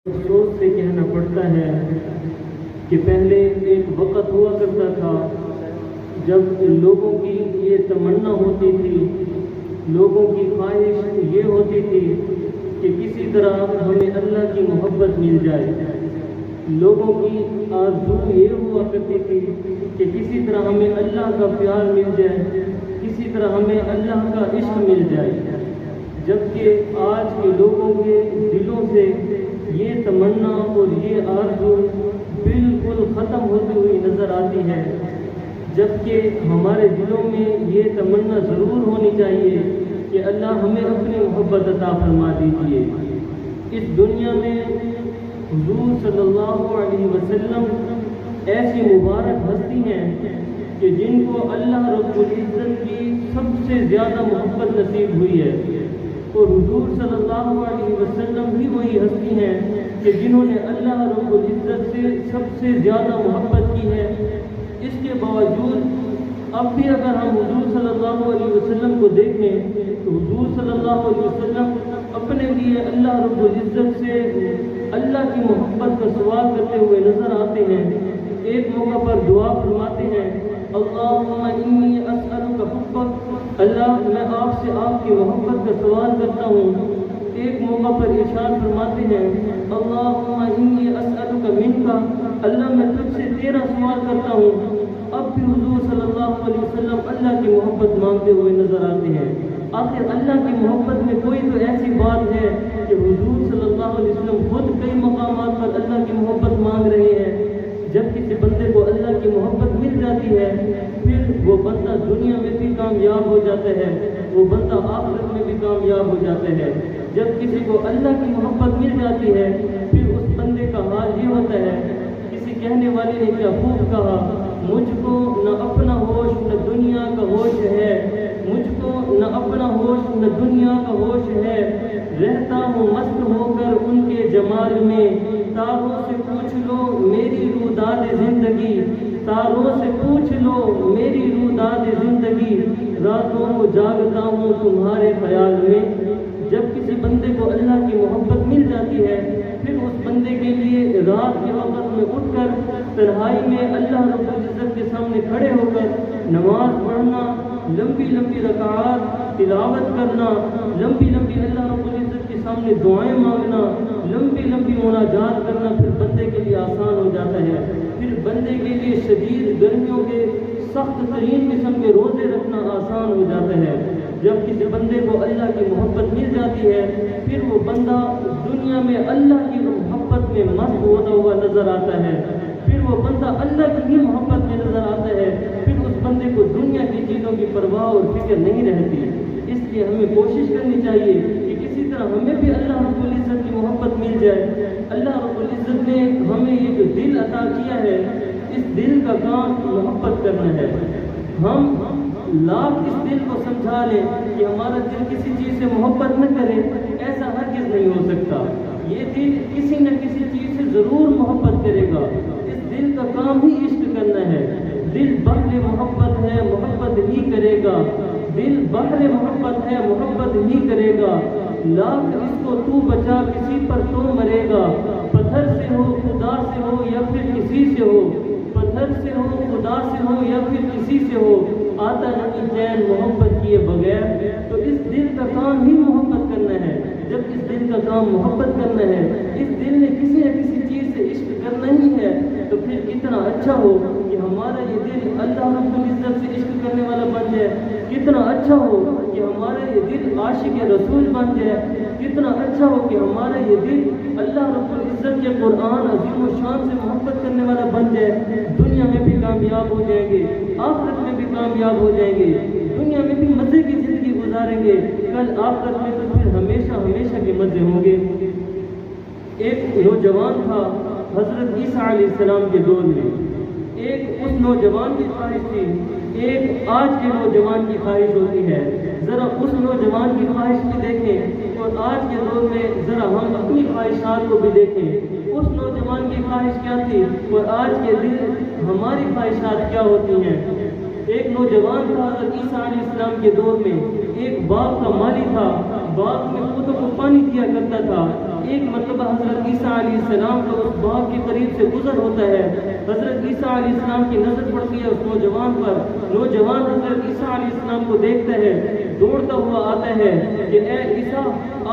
افسوس سے کہنا پڑتا ہے کہ پہلے ایک وقت ہوا کرتا تھا جب لوگوں کی یہ تمنا ہوتی تھی، لوگوں کی خواہش یہ ہوتی تھی کہ کسی طرح ہمیں اللہ کی محبت مل جائے، لوگوں کی آرزو یہ ہوا کرتی تھی کہ کسی طرح ہمیں اللہ کا پیار مل جائے، کسی طرح ہمیں اللہ کا عشق مل جائے، جبکہ آج کے لوگوں کے دلوں سے یہ تمنا اور یہ آرزو بالکل ختم ہوتی ہوئی نظر آتی ہے، جبکہ ہمارے دلوں میں یہ تمنا ضرور ہونی چاہیے کہ اللہ ہمیں اپنی محبت عطا فرما دیجیے۔ اس دنیا میں حضور صلی اللہ علیہ وسلم ایسی مبارک ہستی ہیں کہ جن کو اللہ رب العزت کی سب سے زیادہ محبت نصیب ہوئی ہے، اور حضور صلی اللہ علیہ وسلم بھی وہی ہستی ہیں کہ جنہوں نے اللہ رب العزت سے سب سے زیادہ محبت کی ہے۔ اس کے باوجود اب بھی اگر ہم حضور صلی اللہ علیہ وسلم کو دیکھیں تو حضور صلی اللہ علیہ وسلم اپنے لیے اللہ رب العزت سے اللہ کی محبت کا سوال کرتے ہوئے نظر آتے ہیں۔ ایک موقع پر دعا فرماتے ہیں، اللہم انی اسألک حبک، اللہ میں آپ سے آپ کی محبت کا سوال کرتا ہوں۔ ایک موقع پر ارشاد فرماتے ہیں، اللہم انی اسألک منک، اللہ میں تجھ سے تیرا سوال کرتا ہوں۔ اب بھی حضور صلی اللہ علیہ وسلم اللہ کی محبت مانگتے ہوئے نظر آتے ہیں۔ آخر اللہ کی محبت میں کوئی تو ایسی بات ہے کہ حضور صلی اللہ علیہ وسلم خود کئی مقامات پر اللہ کی محبت مانگ رہے ہیں۔ جب کسی بندے کو اللہ کی محبت مل جاتی ہے پھر وہ بندہ دنیا میں بھی کامیاب ہو جاتا ہے، وہ بندہ آخرت میں بھی کامیاب ہو جاتا ہے۔ جب کسی کو اللہ کی محبت مل جاتی ہے پھر اس بندے کا حال یہ ہوتا ہے، کسی کہنے والے نے کیا خوب کہا، مجھ کو نہ اپنا ہوش نہ دنیا کا ہوش ہے، مجھ کو نہ اپنا ہوش نہ دنیا کا ہوش ہے، رہتا ہوں مست ہو کر ان کے جمال میں، تاروں سے پوچھ لو میری روداد زندگی، تاروں سے پوچھ لو میری روداد زندگی، راتوں کو جاگتا ہوں تمہارے خیال میں۔ جب کسی بندے کو اللہ کی محبت مل جاتی ہے پھر اس بندے کے لیے رات کے وقت میں اٹھ کر تنہائی میں اللہ رب العزت کے سامنے کھڑے ہو کر نماز پڑھنا، لمبی لمبی رکعات تلاوت کرنا، لمبی لمبی اللہ رب العزت کے سامنے دعائیں مانگنا، لمبی لمبی مناجات کرنا پھر بندے کے لیے آسان ہو جاتا ہے۔ پھر بندے کے لیے شدید گرمیوں کے سخت ترین قسم کے روزے رکھنا آسان ہو جاتا ہے۔ جب کسی بندے کو اللہ کی محبت مل جاتی ہے پھر وہ بندہ دنیا میں اللہ کی محبت میں مست ہوتا ہوا نظر آتا ہے، پھر وہ بندہ اللہ کی ہی محبت میں نظر آتا ہے، پھر اس بندے کو دنیا کی چیزوں کی پرواہ اور فکر نہیں رہتی۔ اس لیے ہمیں کوشش کرنی چاہیے کہ کسی طرح ہمیں بھی اللہ رب العزت کی محبت مل جائے۔ اللہ رب العزت نے ہمیں یہ جو دل عطا کیا ہے اس دل کا کام محبت کرنا ہے۔ ہم لاکھ اس دل کو سمجھا لیں کہ ہمارا دل کسی چیز سے محبت نہ کرے، ایسا ہرگز نہیں ہو سکتا۔ یہ دل کسی نہ کسی چیز سے ضرور محبت کرے گا۔ اس دل کا کام ہی عشق کرنا ہے۔ دل بحر محبت ہے، محبت ہی کرے گا، دل بحر محبت ہے، محبت ہی کرے گا، لاکھ اس کو تو بچا کسی پر تو مرے گا، پتھر سے ہو خدا سے ہو یا پھر کسی سے ہو، پتھر سے ہو خدا سے ہو یا پھر کسی سے ہو، آتا نہیں چین محبت کیے بغیر۔ تو اس دل کا کام ہی محبت کرنا ہے۔ جب اس دل کا کام محبت کرنا ہے، اس دل نے کسی نہ کسی چیز سے عشق کرنا ہی ہے، تو پھر کتنا اچھا ہو کہ ہمارا یہ دل اللہ رب العزت سے عشق کرنے والا بن جائے، کتنا اچھا ہو کہ ہمارا یہ دل عاشق رسول بن جائے، کتنا اچھا ہو کہ ہمارا یہ دل اللہ رب العزت کے قرآن عظیم و شان سے محبت کرنے والا بن جائے۔ دنیا میں بھی کامیاب ہو جائیں گے، آخرت میں بھی کامیاب ہو جائیں گے، دنیا میں بھی مزے کی زندگی گزاریں گے، کل آخرت میں تو پھر ہمیشہ ہمیشہ کے مزے ہوں گے۔ ایک نوجوان تھا حضرت عیسیٰ علیہ السلام کے دور میں، ایک اس نوجوان کی خواہش تھی، ایک آج کے نوجوان کی خواہش ہوتی ہے۔ ذرا اس نوجوان کی خواہش بھی دیکھیں اور آج کے دور میں ذرا ہم اپنی خواہشات کو بھی دیکھیں۔ اس نوجوان کی خواہش کیا تھی اور آج کے دن ہماری خواہشات کیا ہوتی ہیں۔ ایک نوجوان تھا حضرت عیسیٰ علیہ السلام کے دور میں، ایک باغ کا مالی تھا، باغ میں پودوں کو پانی دیا کرتا تھا، ایک مرتبہ حضرت عیسیٰ علیہ السلام کا اس باغ کے قریب سے گزر ہوتا ہے. حضرت عیسیٰ علیہ السلام کی نظر پڑتی ہے اس نوجوان پر. نوجوان حضرت عیسیٰ علیہ السلام کو دیکھتا ہے, دوڑتا ہوا آتا ہے کہ اے عیسیٰ,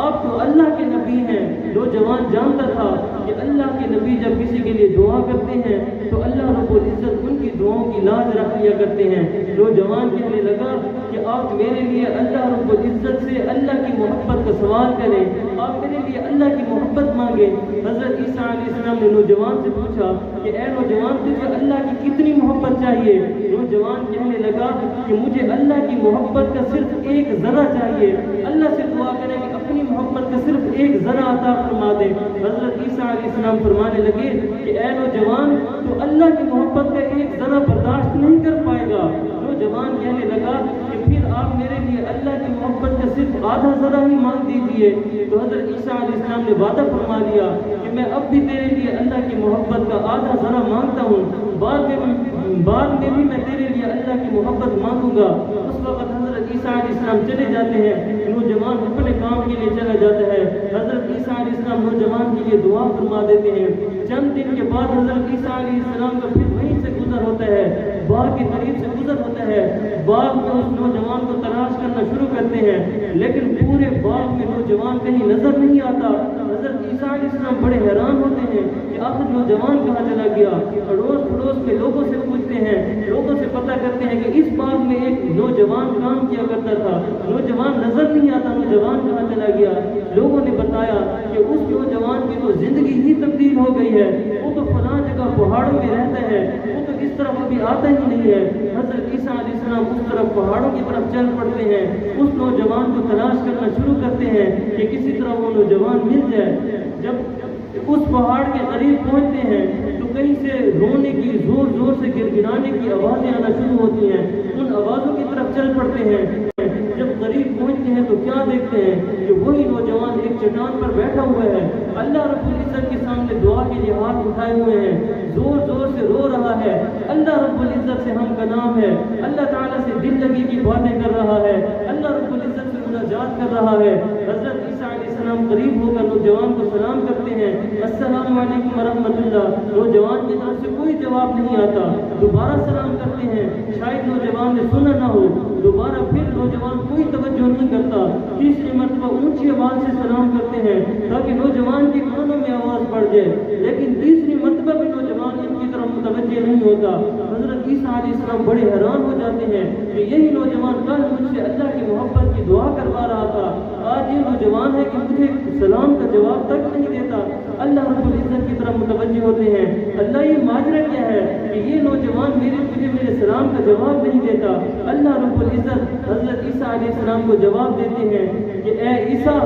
آپ تو اللہ کے نبی ہیں. نوجوان جانتا تھا کہ اللہ کے نبی جب کسی کے لیے دعا کرتے ہیں تو اللہ رب العزت ان کی دعاؤں کی لاج رکھ لیا کرتے ہیں. نوجوان کہنے لگا کہ آپ میرے لیے اللہ رب العزت سے اللہ کی محبت کا سوال کریں, آپ میرے لیے اللہ کی محبت مانگیں. حضرت عیسیٰ علیہ السلام نے نوجوان سے پوچھا کہ اے نوجوان, تجھے اللہ کی کتنی محبت چاہیے؟ نوجوان کہنے لگا کہ مجھے اللہ کی محبت کا صرف ایک ذرہ چاہیے. اللہ سے دعا کریں کہ اپنی محبت کا صرف ایک ذرہ عطا فرما دے. حضرت عیسیٰ علیہ السلام فرمانے لگے کہ اے نوجوان, تو اللہ کی محبت کا ایک ذرہ برداشت نہیں کر پائے گا. نوجوان کہنے لگا کہ پھر آپ میرے لیے اللہ کی محبت کا صرف آدھا ذرہ ہی مانگ دیجیے. تو حضرت عیسیٰ علیہ السلام نے وعدہ فرما لیا کہ میں اب بھی تیرے لیے اللہ کی محبت کا آدھا ذرہ مانگتا ہوں, بعد میں بھی میں تیرے لیے اللہ کی محبت مانگوں گا. اس وقت حضرت عیسیٰ علیہ السلام چلے جاتے ہیں, نوجوان اپنے کام کے لیے چلا جاتا ہے. حضرت عیسیٰ علیہ السلام نوجوان کے لیے دعا فرما دیتے ہیں. چند دن کے بعد حضرت عیسیٰ علیہ السلام کا پھر وہیں سے گزر ہوتا ہے, باغ کے قریب سے گزر ہوتا ہے. باغ میں اس نوجوان کو تلاش کرنا شروع کرتے ہیں, لیکن پورے باغ میں نوجوان کہیں نظر نہیں آتا. حضرت عیسیٰ علیہ السلام بڑے حیران ہوتے ہیں کہ آخر نوجوان کہاں چلا گیا. اڑوس پڑوس کے لوگوں سے پوچھتے ہیں, لوگوں سے پتہ کرتے ہیں کہ اس باغ میں ایک نوجوان کام کیا کرتا تھا, نوجوان نظر نہیں آتا, نوجوان کہاں چلا گیا. لوگوں نے بتایا کہ اس نوجوان کی تو زندگی ہی تبدیل ہو گئی ہے, وہ تو فلاں جگہ پہاڑوں میں رہتا ہے, وہ تو اس طرف ابھی آتا ہی نہیں ہے. حضرت عیسیٰ علیہ السلام اس طرف پہاڑوں کی طرف چل پڑتے ہیں, اس نوجوان کو تلاش کرنا شروع کرتے ہیں کہ کسی طرح وہ نوجوان مل جائے. جب اس پہاڑ کے قریب پہنچتے ہیں تو کہیں سے رونے کی, زور زور سے گڑگڑانے کی آوازیں آنا شروع ہوتی ہیں. ان آوازوں کی طرف چل پڑتے ہیں. جب قریب پہنچتے ہیں تو کیا دیکھتے ہیں کہ وہی نوجوان ایک چٹان پر بیٹھا ہوا ہے, اللہ رب العزت کے سامنے دعا کے لیے ہاتھ اٹھائے ہوئے ہیں, زور زور سے رو رہا ہے. اللہ رب العزت سے ہم کا نام ہے, اللہ تعالیٰ سے دل لگی کی باتیں کر رہا ہے, اللہ رب العزت سے مناجات کر رہا ہے. حضرت عیسیٰ علیہ السلام قریب ہو کر نوجوان کو سلام کرتے ہیں, السلام علیکم ورحمۃ اللہ. نوجوان کی طرف سے کوئی جواب نہیں آتا. دوبارہ سلام کرتے ہیں, شاید نوجوان نے سنا نہ ہو. دوبارہ پھر نوجوان کوئی توجہ نہیں کرتا. تیسری مرتبہ اونچی آواز سے سلام کرتے ہیں تاکہ نوجوان کے کانوں میں آواز پڑ جائے, لیکن تیسری مرتبہ بھی نوجوان ان کی طرف متوجہ نہیں ہوتا. حضرت عیسیٰ علیہ السلام بڑے حیران ہو جاتے ہیں کہ یہی نوجوان کل مجھ سے اللہ کی محبت کی دعا کروا رہا تھا, آج یہ نوجوان ہے کہ مجھے سلام کا جواب تک نہیں دیتا. اللہ رب العزت کی طرف متوجہ ہوتے ہیں, اللہ یہ ماجرا کیا ہے کہ یہ نوجوان مجھے میرے سلام کا جواب نہیں دیتا. اللہ رب العزت حضرت عیسیٰ علیہ السلام کو جواب دیتے ہیں کہ اے عیسیٰ,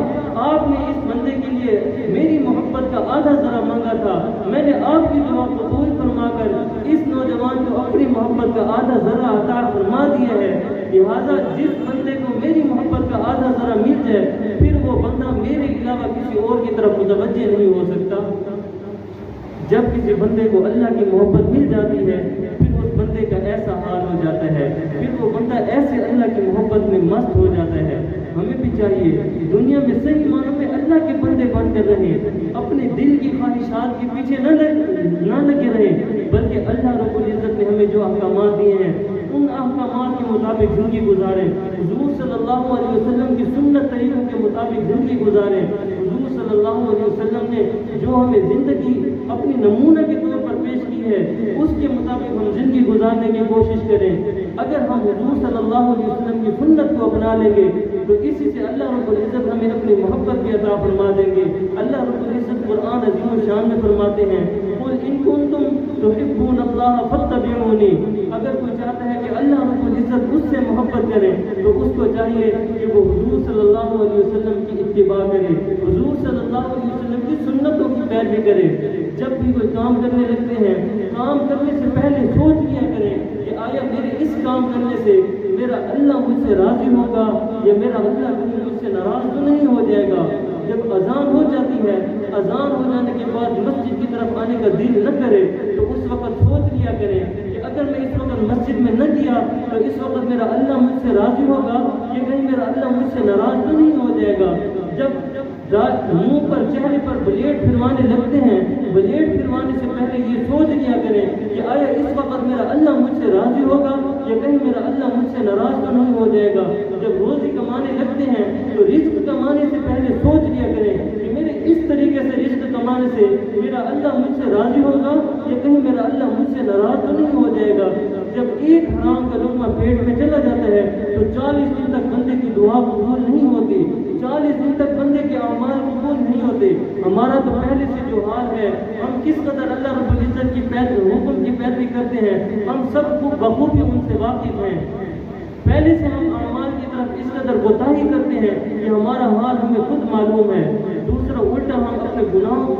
آپ نے اس بندے کے لیے میری محبت کا آدھا ذرہ مانگا تھا, میں نے آپ کی دعا قبول فرما کر اس نوجوان کو اپنی محبت کا آدھا ذرہ عطا فرما دیا ہے. لہٰذا جس بندے کو میری محبت کا آدھا ذرہ مل جائے پھر وہ بندہ میرے علاوہ کسی اور کی طرف متوجہ نہیں ہو سکتا. جب کسی بندے کو اللہ کی محبت مل جاتی ہے پھر اس بندے کا ایسا حال ہو جاتا ہے, پھر وہ بندہ ایسے اللہ کی محبت میں مست ہو جاتا ہے. ہمیں بھی چاہیے دنیا میں صحیح معنوں میں اللہ کے بندے بن کر رہیں, اپنے دل کی خواہشات کے پیچھے نہ لگے رہیں, بلکہ اللہ رب العزت نے ہمیں جو احکامات دیے ہیں ان احکامات کے مطابق زندگی گزاریں. حضور صلی اللہ علیہ وسلم کی سنت طریقوں کے مطابق زندگی گزاریں. حضور صلی اللہ علیہ وسلم نے جو ہمیں زندگی اپنی نمونہ کے طور پر پیش کی ہے اس کے مطابق ہم زندگی گزارنے کی کوشش کریں. اگر ہم حضور صلی اللہ علیہ وسلم کی سنت کو اپنا لیں گے تو اسی سے اللہ رب العزت ہمیں اپنی محبت بھی عطا فرما دیں گے. اللہ رب العزت قرآن عظیم الشان میں فرماتے ہیں, قل ان کنتم تحبون اللہ فاتبعونی. اگر کوئی چاہتا ہے کہ اللہ رب العزت اس سے محبت کرے تو اس کو چاہیے کہ وہ حضور صلی اللہ علیہ وسلم کی اتباع کرے, حضور صلی اللہ علیہ وسلم کی سنتوں کی پیروی کرے. جب بھی کوئی کام کرنے لگتے ہیں, کام کرنے سے پہلے سوچ لیا کریں کہ آیا میرے اس کام کرنے سے میرا اللہ مجھ سے راضی ہوگا یا میرا اللہ مجھ سے ناراض تو نہیں ہو جائے گا. جب اذان ہو جاتی ہے, اذان ہو جانے کے بعد مسجد کی طرف آنے کا دل نہ کرے تو اس وقت سوچ لیا کریں کہ اگر میں اس وقت مسجد میں نہ گیا تو اس وقت میرا اللہ مجھ سے راضی ہوگا یا کہیں میرا اللہ مجھ سے ناراض تو نہیں ہو جائے گا. جب منہ پر چہرے پر بلیڈ پھروانے لگتے ہیں، بلیڈ پھروانے سے پہلے یہ سوچ لیا کریں کہ آیا اس وقت میرا اللہ مجھ سے راضی ہوگا یا کہیں میرا اللہ مجھ سے ناراض تو نہیں ہو جائے گا۔ جب روزی کمانے لگتے ہیں تو رزق کمانے سے پہلے سوچ لیا کریں کہ میرے اس طریقے سے رزق کمانے سے میرا اللہ مجھ سے راضی ہوگا یا کہیں میرا اللہ مجھ سے ناراض تو نہیں ہو جائے گا۔ جب ایک حرام کا لقمہ پیٹ میں چلا جاتا ہے تو 40 دن تک بندے کی دعا قبول نہیں ہوتی، 40 دن تک بندے کے اعمال قبول نہیں ہوتے۔ ہمارا تو پہلے سے جو حال ہے، ہم کس قدر اللہ رب العزت کی حکم کی پیروی کرتے ہیں، ہم سب کو بخوبی ان سے واقف ہیں۔ پہلے سے ہم اعمال کی طرف اس قدر کوتاہی کرتے ہیں کہ ہمارا حال ہمیں خود معلوم ہے۔ دوسرا الٹا ہم اپنے گناہوں،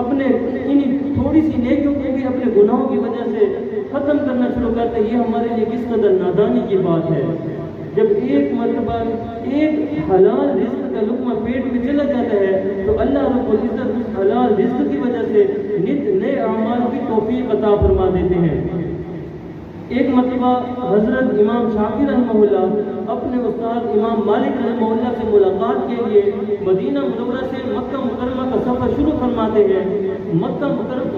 اپنے انہیں تھوڑی سی نیکیوں کو بھی اپنے گناہوں کی وجہ سے ختم کرنا شروع کرتے ہیں۔ یہ ہمارے لیے کس قدر نادانی کی بات ہے۔ جب ایک مرتبہ ایک حلال رزق کا لقمہ پیٹ میں چلا جاتا ہے تو اللہ رب العزت اس حلال رزق کی وجہ سے نت نئے اعمال کی توفیق عطا فرما دیتے ہیں۔ ایک مرتبہ حضرت امام شافعی رحمہ اللہ اپنے استاد امام مالک رحمہ اللہ سے ملاقات کے لیے مدینہ منورہ سے مکہ مکرمہ کا سفر شروع فرماتے ہیں۔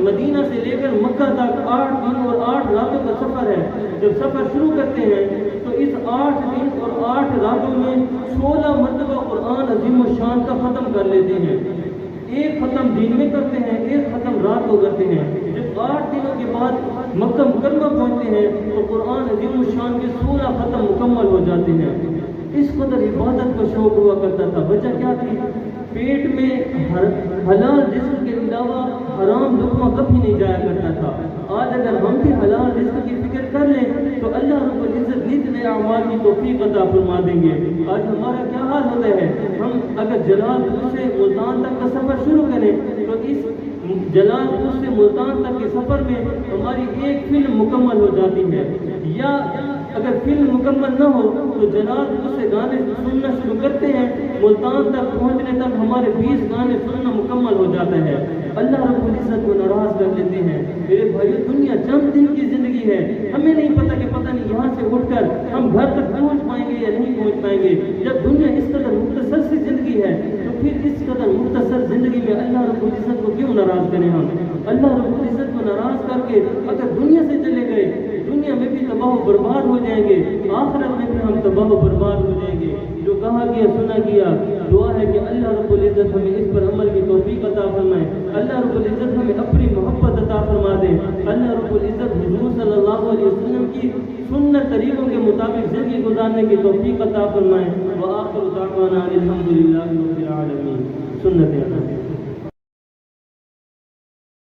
مدینہ سے لے کر مکہ تک 8 دن اور 8 راتوں کا سفر ہے۔ جب سفر شروع کرتے ہیں تو اس 8 دن اور 8 راتوں میں 16 مرتبہ قرآن عظیم الشان کا ختم کر لیتے ہیں۔ ایک ختم دن میں کرتے ہیں، ایک ختم رات کو کرتے ہیں۔ جب 8 دنوں کے بعد مکہ مکرمہ پہنچتے ہیں تو قرآن عظیم الشان کے 16 ختم مکمل ہو جاتے ہیں۔ اس قدر عبادت کا شوق ہوا کرتا تھا۔ وجہ کیا تھی؟ پیٹ میں حلال رزق کے علاوہ حرام لقمہ کبھی نہیں جایا کرتا تھا۔ آج اگر ہم بھی حلال رزق کی فکر کر لیں تو اللہ رب العزت نت نئے اعمال کی توفیق عطا فرما دیں گے۔ آج ہمارا کیا حال ہوتا ہے؟ ہم اگر جلال پور سے ملتان تک کا سفر شروع کریں تو اس جلال پور سے ملتان تک کے سفر میں ہماری ایک فلم مکمل ہو جاتی ہے، یا اگر فلم مکمل نہ ہو تو جلال پور سے گانے سننا شروع کرتے ہیں، ملتان تک پہنچنے تک ہمارے 20 گانے سننا مکمل ہو جاتا ہے۔ اللہ رب العزت کو ناراض کر لیتے ہیں۔ میرے بھائیو، دنیا چند دن کی زندگی ہے، ہمیں نہیں پتہ کہ پتہ نہیں یہاں سے اٹھ کر ہم گھر تک پہنچ پائیں گے یا نہیں پہنچ پائیں گے۔ جب دنیا اس قدر مختصر سی زندگی ہے تو پھر اس قدر مختصر زندگی میں اللہ رب العزت کو کیوں ناراض کریں ہم؟ اللہ رب العزت کو ناراض کر کے اگر دنیا سے چلے گئے، دنیا میں بھی تباہ و برباد ہو جائیں گے، آخرت میں بھی ہم تباہ و برباد ہو جائیں گے۔ جو کہا گیا سنا گیا، دعا ہے کہ اللہ رب العزت ہمیں اس پر عمل کی توفیق عطا فرمائے، اللہ رب العزت ہمیں اپنی محبت عطا فرما دے، اللہ رب العزت حضور صلی اللہ علیہ وسلم کی سنت طریقوں کے مطابق زندگی گزارنے کی توفیق عطا فرمائے۔ وآخر دعوانا الحمدللہ رب العالمین۔ سنت